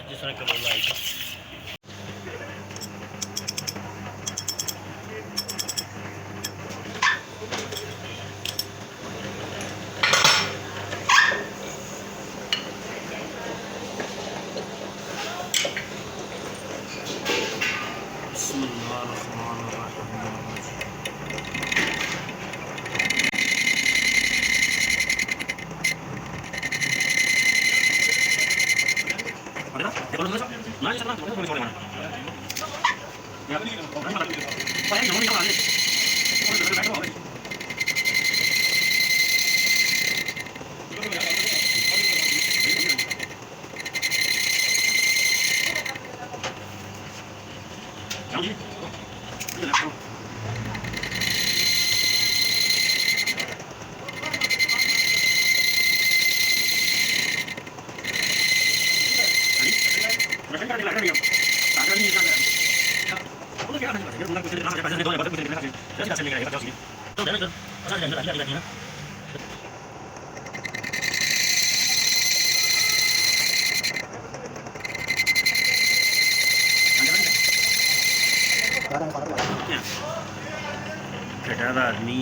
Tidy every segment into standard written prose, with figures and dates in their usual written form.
जिस तरह करेला आएगा घटा दा आदमी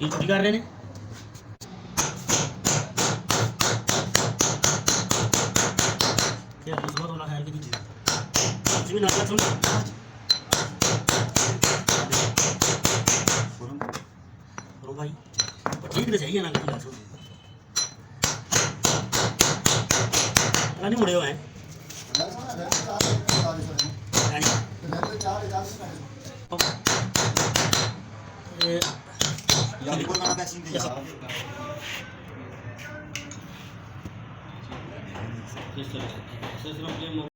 ये छुट्टी कर रहे हैं क्या सुबह वाला है कि कुछ भी ना कर सुन रो भाई ठीक चाहिए ना कि सुन नहीं मुड़े हुए हैं ये